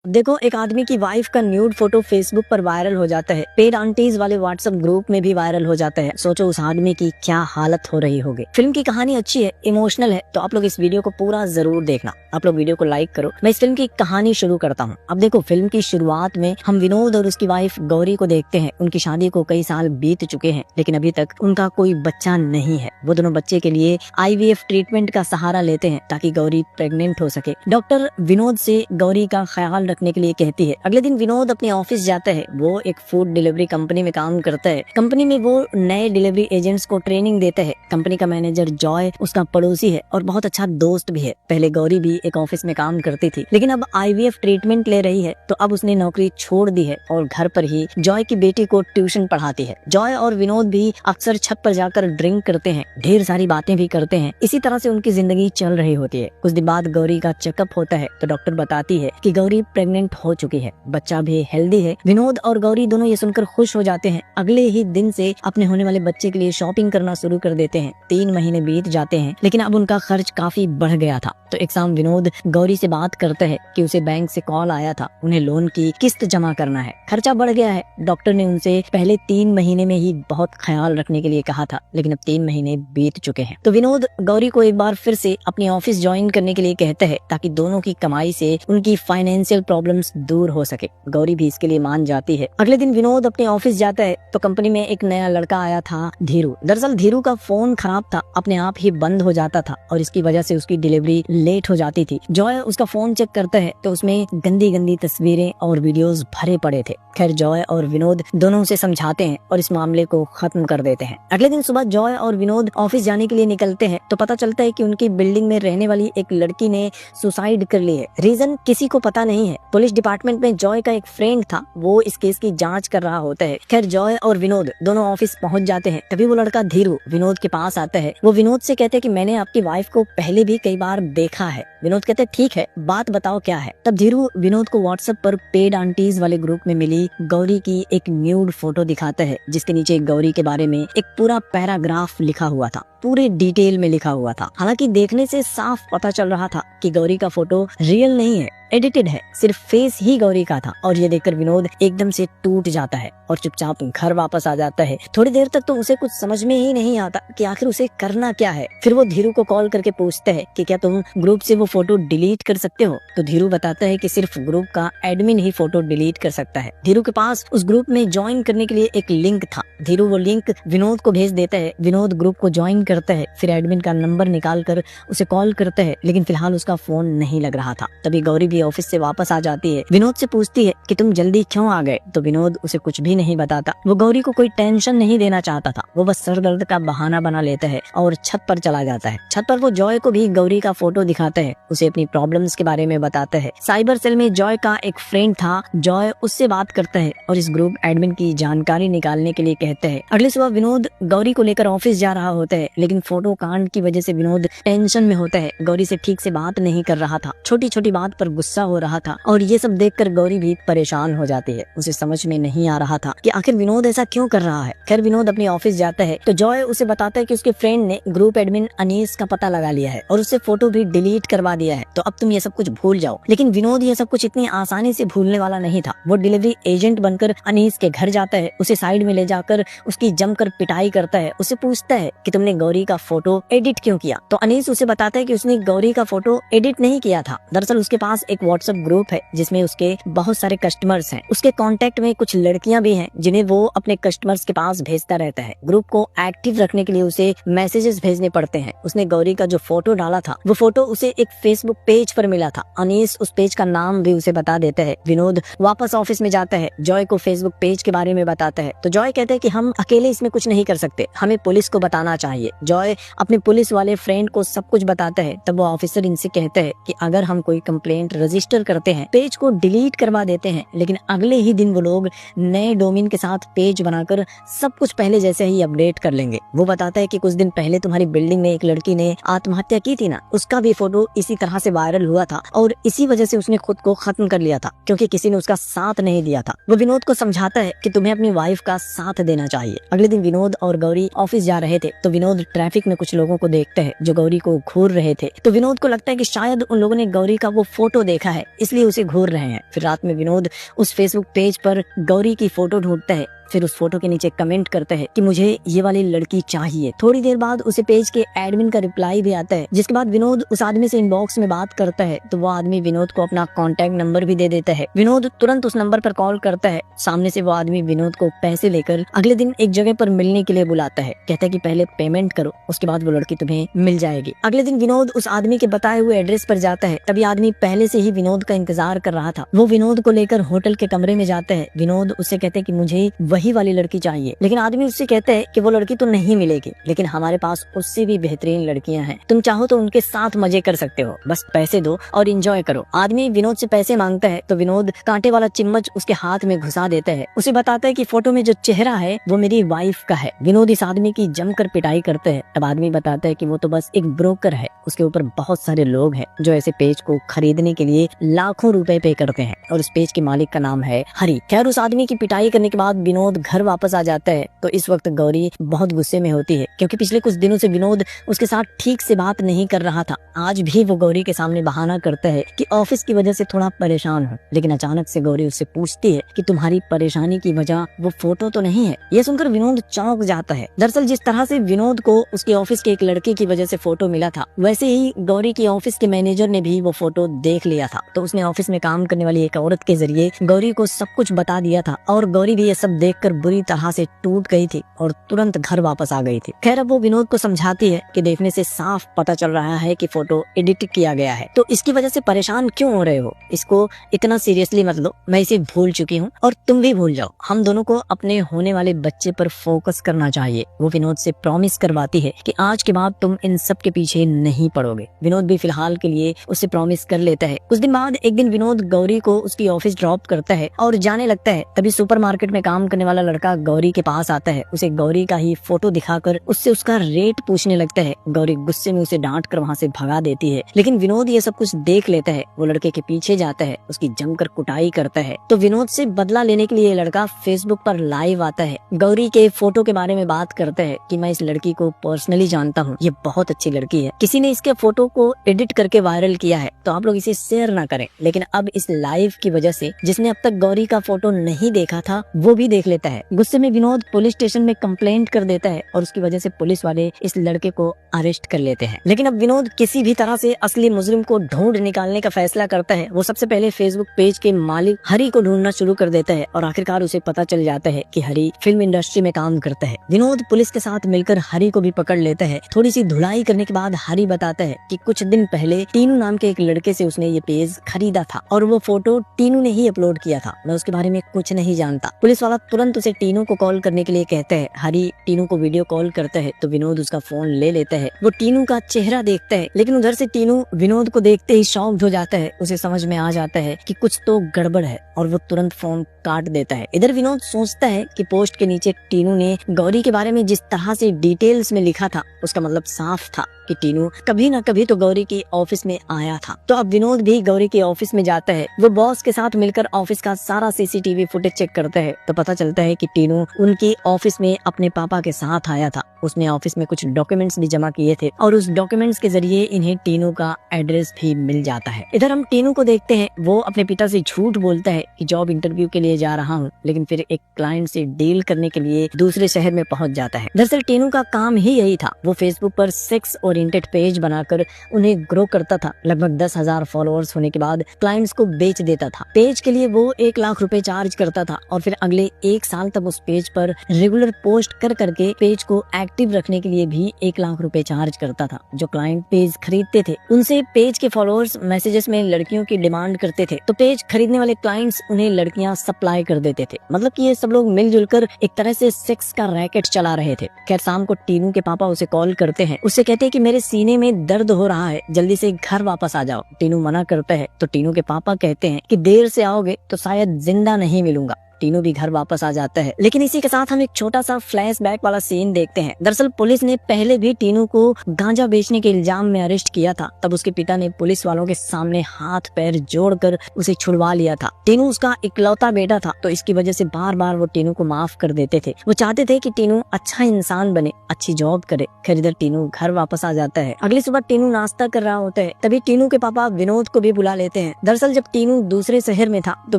देखो, एक आदमी की वाइफ का न्यूड फोटो फेसबुक पर वायरल हो जाता है। पेड आंटीज वाले व्हाट्सएप ग्रुप में भी वायरल हो जाता है। सोचो उस आदमी की क्या हालत हो रही होगी। फिल्म की कहानी अच्छी है, इमोशनल है, तो आप लोग इस वीडियो को पूरा जरूर देखना। आप लोग वीडियो को लाइक करो। मैं इस फिल्म की कहानी शुरू करता हूँ। अब देखो, फिल्म की शुरुआत में हम विनोद और उसकी वाइफ गौरी को देखते हैं। उनकी शादी को कई साल बीत चुके हैं, लेकिन अभी तक उनका कोई बच्चा नहीं है। वो दोनों बच्चे के लिए IVF ट्रीटमेंट का सहारा लेते हैं ताकि गौरी प्रेग्नेंट हो सके। डॉक्टर विनोद से गौरी का ख्याल रखने के लिए कहती है। अगले दिन विनोद अपने ऑफिस जाता है। वो एक फूड डिलीवरी कंपनी में काम करता है। कंपनी में वो नए डिलीवरी एजेंट्स को ट्रेनिंग देता है। कंपनी का मैनेजर जॉय उसका पड़ोसी है और बहुत अच्छा दोस्त भी है। पहले गौरी भी एक ऑफिस में काम करती थी, लेकिन अब IVF ट्रीटमेंट ले रही है, तो अब उसने नौकरी छोड़ दी है और घर पर ही जॉय की बेटी को ट्यूशन पढ़ाती है। जॉय और विनोद भी अक्सर छत पर जाकर ड्रिंक करते हैं, ढेर सारी बातें भी करते हैं। इसी तरह से उनकी जिंदगी चल रही होती है। कुछ दिन बाद गौरी का चेकअप होता है, तो डॉक्टर बताती है कि गौरी प्रेग्नेंट हो चुकी है, बच्चा भी हेल्दी है। विनोद और गौरी दोनों ये सुनकर खुश हो जाते हैं। अगले ही दिन से अपने होने वाले बच्चे के लिए शॉपिंग करना शुरू कर देते हैं। 3 महीने बीत जाते हैं, लेकिन अब उनका खर्च काफी बढ़ गया था। तो एक शाम विनोद गौरी से बात करता है कि उसे बैंक से कॉल आया था, उन्हें लोन की किस्त जमा करना है, खर्चा बढ़ गया है। डॉक्टर ने उनसे पहले 3 महीने में ही बहुत ख्याल रखने के लिए कहा था, लेकिन अब 3 महीने बीत चुके हैं। तो विनोद गौरी को एक बार फिर से अपनी ऑफिस ज्वाइन करने के लिए कहता है ताकि दोनों की कमाई से उनकी फाइनेंशियल प्रॉब्लम्स दूर हो सके। गौरी भी इसके लिए मान जाती है। अगले दिन विनोद अपने ऑफिस जाता है, तो कंपनी में एक नया लड़का आया था, धीरू। दरअसल धीरू का फोन खराब था, अपने आप ही बंद हो जाता था और इसकी वजह से उसकी डिलीवरी लेट हो जाती थी। जॉय उसका फोन चेक करता है तो उसमें गंदी गंदी तस्वीरें और वीडियोस भरे पड़े थे। खैर, जॉय और विनोद दोनों उसे समझाते हैं और इस मामले को खत्म कर देते हैं। अगले दिन सुबह जॉय और विनोद ऑफिस जाने के लिए निकलते हैं, तो पता चलता है कि उनकी बिल्डिंग में रहने वाली एक लड़की ने सुसाइड कर ली है। रीजन किसी को पता नहीं है। पुलिस डिपार्टमेंट में जॉय का एक फ्रेंड था, वो इस केस की जांच कर रहा होता है। खैर, जॉय और विनोद दोनों ऑफिस पहुंच जाते हैं। तभी वो लड़का धीरू विनोद के पास आता है। वो विनोद से कहते हैं कि मैंने आपकी वाइफ को पहले भी कई बार देखा है। विनोद कहते हैं ठीक है, बात बताओ क्या है। तब धीरू विनोद को व्हाट्सएप पर पेड आंटीज वाले ग्रुप में मिली गौरी की एक न्यूड फोटो दिखाता है, जिसके नीचे गौरी के बारे में एक पूरा पैराग्राफ लिखा हुआ था, पूरे डिटेल में लिखा हुआ था। हालांकि देखने से साफ पता चल रहा था कि गौरी का फोटो रियल नहीं है, एडिटेड है, सिर्फ फेस ही गौरी का था। और ये देखकर विनोद एकदम से टूट जाता है और चुपचाप घर वापस आ जाता है। थोड़ी देर तक तो उसे कुछ समझ में ही नहीं आता कि आखिर उसे करना क्या है। फिर वो धीरू को कॉल करके पूछता है कि क्या तुम ग्रुप से वो फोटो डिलीट कर सकते हो। तो धीरू बताता है कि सिर्फ ग्रुप का एडमिन ही फोटो डिलीट कर सकता है। धीरू के पास उस ग्रुप में ज्वाइन करने के लिए एक लिंक था। धीरू वो लिंक विनोद को भेज देता है। विनोद ग्रुप को ज्वाइन करता है, फिर एडमिन का नंबर निकाल कर उसे कॉल करता है, लेकिन फिलहाल उसका फोन नहीं लग रहा था। तभी गौरी भी ऑफिस से वापस आ जाती है। विनोद से पूछती है कि तुम जल्दी क्यों आ गए। तो विनोद उसे कुछ भी नहीं बताता। वो गौरी को कोई टेंशन नहीं देना चाहता था। वो बस सर दर्द का बहाना बना लेता है और छत पर चला जाता है। छत पर वो जॉय को भी गौरी का फोटो दिखाता है, उसे अपनी प्रॉब्लम्स के बारे में बताता है। साइबर सेल में जॉय का एक फ्रेंड था, जॉय उससे बात करता है और इस ग्रुप एडमिन की जानकारी निकालने के लिए कहता है। अगले सुबह विनोद गौरी को लेकर ऑफिस जा रहा होता है, लेकिन फोटो कांड की वजह से विनोद टेंशन में होता है। गौरी से ठीक से बात नहीं कर रहा था, छोटी छोटी बात पर गुस्सा हो रहा था और ये सब देखकर गौरी भी परेशान हो जाती है। उसे समझ में नहीं आ रहा था कि आखिर विनोद ऐसा क्यों कर रहा है। खैर, विनोद अपने ऑफिस जाता है तो जॉय उसे बताता है कि उसके फ्रेंड ने ग्रुप एडमिन अनीस का पता लगा लिया है और उससे फोटो भी डिलीट करवा दिया है, तो अब तुम ये सब कुछ भूल जाओ। लेकिन विनोद ये सब कुछ इतनी आसानी से भूलने वाला नहीं था। वो डिलीवरी एजेंट बनकर अनीस के घर जाता है, उसे साइड में ले जाकर उसकी जमकर पिटाई करता है। उसे पूछता है कि तुमने गौरी का फोटो एडिट क्यों किया। तो अनीस उसे बताता है कि उसने गौरी का फोटो एडिट नहीं किया था। दरअसल उसके पास एक व्हाट्सएप ग्रुप है जिसमें उसके बहुत सारे कस्टमर्स हैं। उसके कांटेक्ट में कुछ लड़कियां भी हैं जिन्हें वो अपने कस्टमर्स के पास भेजता रहता है। ग्रुप को एक्टिव रखने के लिए उसे मैसेजेस भेजने पड़ते हैं। उसने गौरी का जो फोटो डाला था, वो फोटो उसे एक फेसबुक पेज पर मिला था। अनीस उस पेज का नाम भी उसे बता देता है। विनोद वापस ऑफिस में जाता है, जॉय को फेसबुक पेज के बारे में बताता है। तो जॉय कहते हैं कि हम अकेले इसमें कुछ नहीं कर सकते, हमें पुलिस को बताना चाहिए। जॉय अपने पुलिस वाले फ्रेंड को सब कुछ बताता है। तब वो ऑफिसर इनसे कहता है कि अगर हम कोई कंप्लेंट रजिस्टर करते हैं, पेज को डिलीट करवा देते हैं, लेकिन अगले ही दिन वो लोग नए डोमेन के साथ पेज बनाकर सब कुछ पहले जैसे ही अपडेट कर लेंगे। वो बताता है कि कुछ दिन पहले तुम्हारी बिल्डिंग में एक लड़की ने आत्महत्या की थी ना, उसका भी फोटो इसी तरह से वायरल हुआ था और इसी वजह से उसने खुद को खत्म कर लिया था, क्योंकि किसी ने उसका साथ नहीं दिया था। वो विनोद को समझाता है कि तुम्हें अपनी वाइफ का साथ देना चाहिए। अगले दिन विनोद और गौरी ऑफिस जा रहे थे, तो विनोद ट्रैफिक में कुछ लोगों को देखता है जो गौरी को घूर रहे थे। तो विनोद को लगता है कि शायद उन लोगों ने गौरी का वो फोटो देखा है, इसलिए उसे घूर रहे हैं। फिर रात में विनोद उस फेसबुक पेज पर गौरी की फोटो ढूंढता है, फिर उस फोटो के नीचे कमेंट करता है कि मुझे ये वाली लड़की चाहिए। थोड़ी देर बाद उसे पेज के एडमिन का रिप्लाई भी आता है, जिसके बाद विनोद उस आदमी से इनबॉक्स में बात करता है तो वो आदमी विनोद को अपना कॉन्टैक्ट नंबर भी दे देता है। विनोद तुरंत उस नंबर पर कॉल करता है। सामने से वो आदमी विनोद को पैसे लेकर अगले दिन एक जगह पर मिलने के लिए बुलाता है। कहता है कि पहले पेमेंट करो, उसके बाद वो लड़की तुम्हें मिल जाएगी। अगले दिन विनोद उस आदमी के बताए हुए एड्रेस पर जाता है। तभी आदमी पहले से ही विनोद का इंतजार कर रहा था। वो विनोद को लेकर होटल के कमरे में जाता है। विनोद उससे कहते हैं कि मुझे वही वाली लड़की चाहिए, लेकिन आदमी उससे कहता है कि वो लड़की तो नहीं मिलेगी, लेकिन हमारे पास उससे भी बेहतरीन लड़कियां हैं, तुम चाहो तो उनके साथ मजे कर सकते हो, बस पैसे दो और एंजॉय करो। आदमी विनोद से पैसे मांगता है तो विनोद कांटे वाला चिम्मच उसके हाथ में घुसा देता है। उसे बताता है कि फोटो में जो चेहरा है वो मेरी वाइफ का है। विनोद इस आदमी की जमकर पिटाई करता है। तब आदमी बताता है कि वो तो बस एक ब्रोकर है, उसके ऊपर बहुत सारे लोग हैं जो ऐसे पेज को खरीदने के लिए लाखों रुपए पे करते हैं और उस पेज के मालिक का नाम है हरी। खैर, उस आदमी की पिटाई करने के बाद विनोद घर वापस आ जाता है। तो इस वक्त गौरी बहुत गुस्से में होती है, क्योंकि पिछले कुछ दिनों से विनोद उसके साथ ठीक से बात नहीं कर रहा था। आज भी वो गौरी के सामने बहाना करता है कि ऑफिस की वजह से थोड़ा परेशान हूँ, लेकिन अचानक से गौरी उससे पूछती है कि तुम्हारी परेशानी की वजह वो फोटो तो नहीं है। यह सुनकर विनोद चौंक जाता है। दरअसल जिस तरह से विनोद को उसके ऑफिस के एक लड़के की वजह से फोटो मिला था, वैसे ही गौरी की ऑफिस के मैनेजर ने भी वो फोटो देख लिया था। तो उसने ऑफिस में काम करने वाली एक औरत के जरिए गौरी को सब कुछ बता दिया था और गौरी भी ये सब देखकर बुरी तरह से टूट गई थी और तुरंत घर वापस आ गई थी। खैर, अब वो विनोद को समझाती है कि देखने से साफ पता चल रहा है कि फोटो एडिट किया गया है, तो इसकी वजह से परेशान क्यों हो रहे हो, इसको इतना सीरियसली मत लो, मैं इसे भूल चुकी हूँ और तुम भी भूल जाओ। हम दोनों को अपने होने वाले बच्चे पर फोकस करना चाहिए। वो विनोद से प्रॉमिस करवाती है कि आज के बाद तुम इन सब के पीछे नहीं पड़ोगे। विनोद भी फिलहाल के लिए उससे प्रॉमिस कर लेता है। कुछ दिन बाद एक दिन विनोद गौरी को उसकी ऑफिस ड्रॉप करता है और जाने लगता है। तभी सुपरमार्केट में काम करने वाला लड़का गौरी के पास आता है। उसे गौरी का ही फोटो दिखाकर उससे उसका रेट पूछने लगता है। गौरी गुस्से में उसे डांट कर वहाँ से भगा देती है, लेकिन विनोद ये सब कुछ देख लेता है। वो लड़के के पीछे जाता है, उसकी जमकर कुटाई करता है। तो विनोद से बदला लेने के लिए लड़का फेसबुक पर लाइव आता है। गौरी के फोटो के बारे में बात करता है कि मैं इस लड़की को पर्सनली जानता हूँ, ये बहुत अच्छी लड़की है, किसी ने इसके फोटो को एडिट करके वायरल किया है, तो आप लोग इसे शेयर ना करें। लेकिन अब इस लाइव की वजह से जिसने अब तक गौरी का फोटो नहीं देखा था वो भी देख लेता है। गुस्से में विनोद पुलिस स्टेशन में कंप्लेंट कर देता है और उसकी वजह से पुलिस वाले इस लड़के को अरेस्ट कर लेते हैं। लेकिन अब विनोद किसी भी तरह से असली मुजरिम को ढूंढ निकालने का फैसला करता है। वो सबसे पहले फेसबुक पेज के मालिक हरी को ढूंढना शुरू कर देता है और आखिरकार उसे पता चल जाता है कि हरी फिल्म इंडस्ट्री में काम करता है। विनोद पुलिस के साथ मिलकर हरी को भी पकड़ लेता है। थोड़ी सी धुलाई करने के बाद हरी बताता है कि कुछ दिन पहले टीनू नाम के एक लड़के से उसने ये पेज खरीदा था और वो फोटो टीनू ने ही अपलोड किया था। मैं उसके बारे में कुछ नहीं जानता। पुलिस वाला तुरंत उसे टीनू को कॉल करने के लिए कहता है। हरी टीनू को वीडियो कॉल करता है तो विनोद उसका फोन ले लेता है। वो टीनू का चेहरा देखता है, लेकिन उधर से टीनू विनोद को देखते ही शॉक्ड हो जाता है। उसे समझ में आ जाता है कि कुछ तो गड़बड़ है और वो तुरंत फोन काट देता है। इधर विनोद सोचता है कि पोस्ट के नीचे टीनू ने गौरी के बारे में जिस तरह से डिटेल्स में लिखा था उसका मतलब साफ था कि टीनू कभी न कभी तो गौरी की ऑफिस में आया था। तो अब विनोद भी गौरी के ऑफिस में जाता है। वो बॉस के साथ मिलकर ऑफिस का सारा सीसीटीवी फुटेज चेक करता है तो पता चलता है कि टीनू उनकी ऑफिस में अपने पापा के साथ आया था। उसने ऑफिस में कुछ डॉक्यूमेंट्स भी जमा किए थे और उस डॉक्यूमेंट्स के जरिए इन्हें टीनू का एड्रेस भी मिल जाता है। इधर हम टीनू को देखते हैं। वो अपने पिता से झूठ बोलता है कि जॉब इंटरव्यू के लिए जा रहा हूँ, लेकिन फिर एक क्लाइंट से डील करने के लिए दूसरे शहर में पहुंच जाता है। दरअसल टीनू का काम ही यही था। वो फेसबुक पर सेक्स ओरिएंटेड पेज बनाकर उन्हें ग्रो करता था। लगभग 10,000 फॉलोअर्स होने के बाद क्लाइंट्स को बेच देता था। पेज के लिए वो 1 लाख रुपए चार्ज करता था और फिर अगले 1 साल तक उस पेज पर रेगुलर पोस्ट कर करके पेज को एक्टिव रखने के लिए भी 1 लाख रुपए चार्ज करता था। जो क्लाइंट पेज खरीदते थे उनसे पेज के फॉलोअर्स मैसेजेस में लड़कियों की डिमांड करते थे, तो पेज खरीदने वाले क्लाइंट्स उन्हें लड़कियां सप्लाई कर देते थे। मतलब कि ये सब लोग मिलजुल कर एक तरह से सेक्स का रैकेट चला रहे थे। खैर, शाम को टीनू के पापा उसे कॉल करते हैं। उससे कहते हैं कि मेरे सीने में दर्द हो रहा है, जल्दी से घर वापस आ जाओ। टीनू मना करता है तो टीनू के पापा कहते हैं कि देर से आओगे तो शायद जिंदा नहीं मिलूंगा। टीनू भी घर वापस आ जाता है। लेकिन इसी के साथ हम एक छोटा सा फ्लैशबैक वाला सीन देखते हैं। दरअसल पुलिस ने पहले भी टीनू को गांजा बेचने के इल्जाम में अरेस्ट किया था। तब उसके पिता ने पुलिस वालों के सामने हाथ पैर जोड़कर उसे छुड़वा लिया था। टीनू उसका इकलौता बेटा था, तो इसकी वजह से बार बार वो टीनू को माफ कर देते थे। वो चाहते थे कि टीनू अच्छा इंसान बने, अच्छी जॉब करे। खैर इधर टीनू घर वापस आ जाता है। अगली सुबह टीनू नाश्ता कर रहा होता है, तभी टीनू के पापा विनोद को भी बुला लेते हैं। दरअसल जब टीनू दूसरे शहर में था तो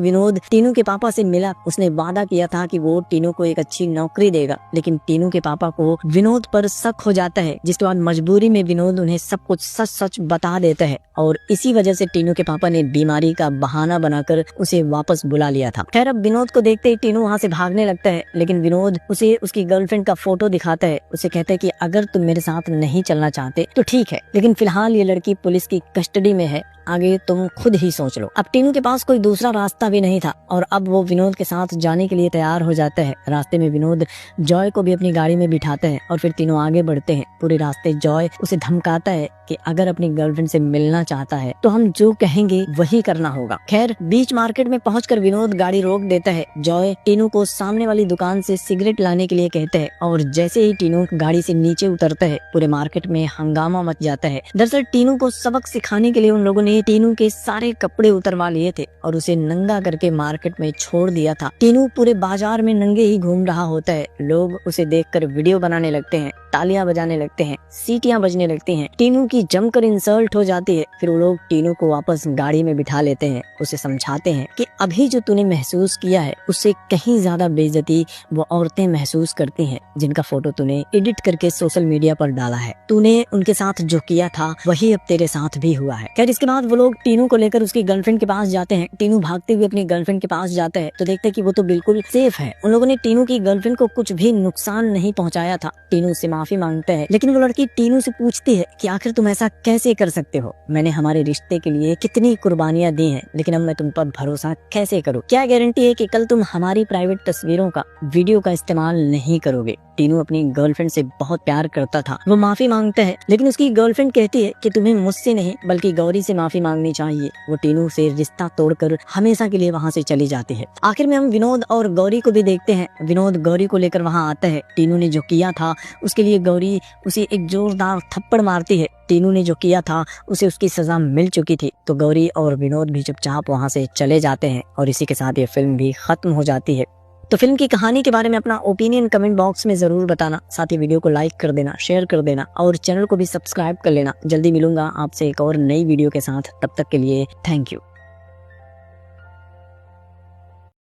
विनोद टीनू के पापा से मिला। उसने वादा किया था कि वो टीनू को एक अच्छी नौकरी देगा, लेकिन टीनू के पापा को विनोद पर शक हो जाता है, जिसके बाद मजबूरी में विनोद उन्हें सब कुछ सच सच बता देता है और इसी वजह से टीनू के पापा ने बीमारी का बहाना बनाकर उसे वापस बुला लिया था। खैर अब विनोद को देखते ही टीनू वहाँ से भागने लगता है, लेकिन विनोद उसे उसकी गर्लफ्रेंड का फोटो दिखाता है। उसे कहता है कि अगर तुम मेरे साथ नहीं चलना चाहते तो ठीक है, लेकिन फिलहाल ये लड़की पुलिस की कस्टडी में है, आगे तुम खुद ही सोच लो। अब टीनू के पास कोई दूसरा रास्ता भी नहीं था और अब वो विनोद के साथ जाने के लिए तैयार हो जाता है। रास्ते में विनोद जॉय को भी अपनी गाड़ी में बिठाता है और फिर तीनों आगे बढ़ते हैं। पूरे रास्ते जॉय उसे धमकाता है कि अगर अपनी गर्लफ्रेंड से मिलना चाहता है तो हम जो कहेंगे वही करना होगा। खैर बीच मार्केट में पहुंचकर विनोद गाड़ी रोक देता है। जॉय टीनू को सामने वाली दुकान से सिगरेट लाने के लिए कहता है और जैसे ही टीनू गाड़ी से नीचे उतरता है पूरे मार्केट में हंगामा मच जाता है। दरअसल टीनू को सबक सिखाने के लिए उन लोगों ने टीनू के सारे कपड़े उतरवा लिए थे और उसे नंगा करके मार्केट में छोड़ दिया था। टीनू पूरे बाजार में नंगे ही घूम रहा होता है। लोग उसे देखकर वीडियो बनाने लगते हैं, तालियां बजाने लगते हैं, सीटियां बजने लगती हैं। टीनू की जमकर इंसल्ट हो जाती है। फिर वो लोग टीनू को वापस गाड़ी में बिठा लेते हैं। उसे समझाते हैं कि अभी जो तूने महसूस किया है उससे कहीं ज्यादा बेइज्जती वो औरतें महसूस करती हैं जिनका फोटो तूने एडिट करके सोशल मीडिया पर डाला है। तूने उनके साथ जो किया था वही अब तेरे साथ भी हुआ है। खैर इसके बाद वो लोग टीनू को लेकर उसकी गर्लफ्रेंड के पास जाते हैं। टीनू भागते हुए अपनी गर्लफ्रेंड के पास जाता है तो देखते हैं कि वो तो बिल्कुल सेफ है। उन लोगों ने टीनू की गर्लफ्रेंड को कुछ भी नुकसान नहीं पहुंचाया था। टीनू उससे माफी मांगता है, लेकिन वो लड़की टीनू से पूछती है कि आखिर तुम ऐसा कैसे कर सकते हो? मैंने हमारे रिश्ते के लिए कितनी कुर्बानियां दी हैं, लेकिन अब मैं तुम पर भरोसा कैसे करूं? क्या गारंटी है कि कल तुम हमारी प्राइवेट तस्वीरों का वीडियो का इस्तेमाल नहीं करोगे? टीनू अपनी गर्लफ्रेंड से बहुत प्यार करता था। वो माफी मांगता है, लेकिन उसकी गर्लफ्रेंड कहती है कि तुम्हें मुझसे नहीं बल्कि गौरी से माफी मांगनी चाहिए। वो टीनू से रिश्ता तोड़कर हमेशा के लिए वहाँ से चली जाती है। आखिर में हम विनोद और गौरी को भी देखते हैं। विनोद गौरी को लेकर वहाँ आता है। टीनू ने जो किया था उसके लिए गौरी उसे एक जोरदार थप्पड़ मारती है। टीनू ने जो किया था उसे उसकी सजा मिल चुकी थी। तो गौरी और विनोद भी चुपचाप वहाँ से चले जाते हैं और इसी के साथ ये फिल्म भी खत्म हो जाती है। तो फिल्म की कहानी के बारे में अपना ओपिनियन कमेंट बॉक्स में जरूर बताना। साथ ही वीडियो को लाइक कर देना, शेयर कर देना और चैनल को भी सब्सक्राइब कर लेना। जल्दी मिलूंगा आपसे एक और नई वीडियो के साथ। तब तक के लिए थैंक यू।